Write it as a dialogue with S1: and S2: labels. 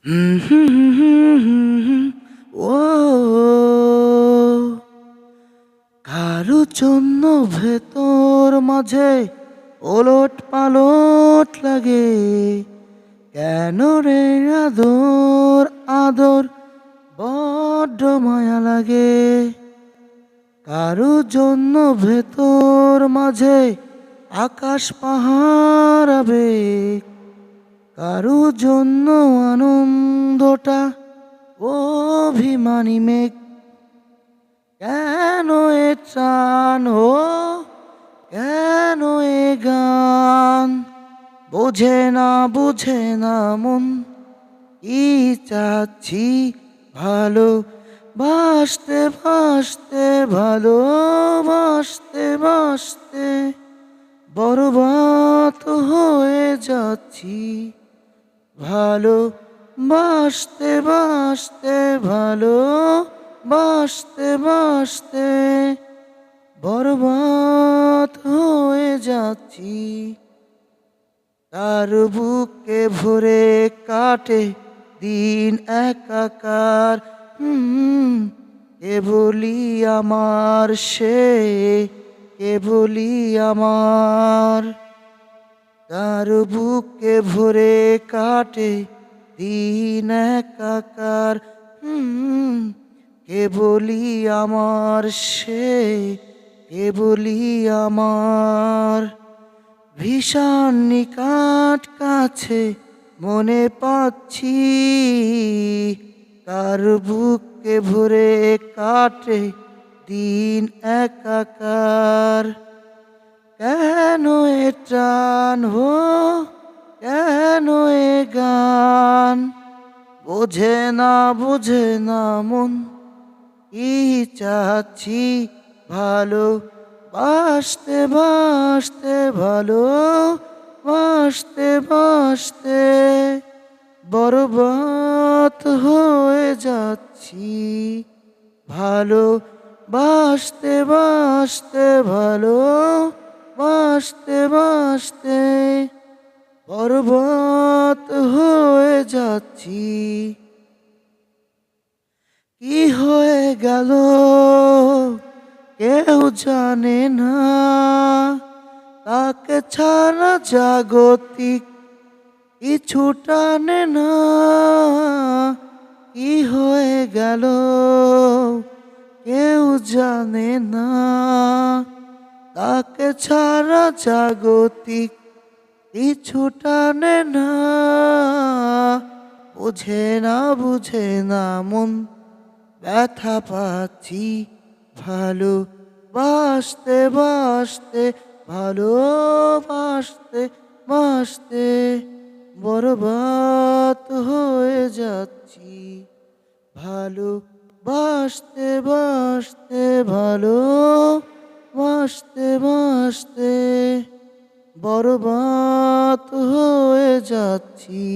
S1: হুম হুম হুম হুম হুম, ও কারো জন্য ভেতর মাঝে ওলট পালট লাগে। কেন রে আদর আদর বড্ড মায়া লাগে। কারো জন্য ভেতর মাঝে আকাশ পাহাড় আবেগ। কারো জন্য আনন্দটা অভিমানী মেঘ। কেন এ টান হো, কেন এ গান, বোঝে না মন কি চাচ্ছি। ভালো বাসতে বাসতে ভালোবাসতে বাসতে বরবাদ হয়ে যাচ্ছি। ভালো বাসতে বাসতে ভালো বাসতে বাসতে বরবাদ হয়ে যাচ্ছি। তার বুকে ভরে কাটে দিন একাকার। কে বলি আমার সে, কে বলি আমার। তার বুকে ভরে কাটে দিন একাকার। কে বলি আমার সে, কে বলি আমার। ভীষণ নিকট কাছে মনে পাচ্ছি, কার বুকে ভরে কাটে দিন একাকার। কেন এ টান হো, কেন এ গান, বোঝে না মন কি চাচ্ছি। ভালো বাসতে বাসতে ভালো বাসতে বাসতে বরবাদ হয়ে যাচ্ছি। ভালো বাসতে বাসতে ভালো বাসতে বাসতে বরবাদ হয়ে যাচ্ছি। কি হয়ে গেল কেউ জানে না, তাকে ছাড়া জাগতিক কিছু টানে না। কি হয়ে গেল কেউ জানে না, তাকে ছাড়া জাগতিক কিছু টানে না। বুঝে না মন ব্যথা পাচ্ছি। ভালো বাসতে বাসতে ভালোবাসতে বাসতে বরবাদ হয়ে যাচ্ছি। ভালো বাসতে বাসতে ভালো বাসতে বাসতে বরবাদ হয়ে যাচ্ছি।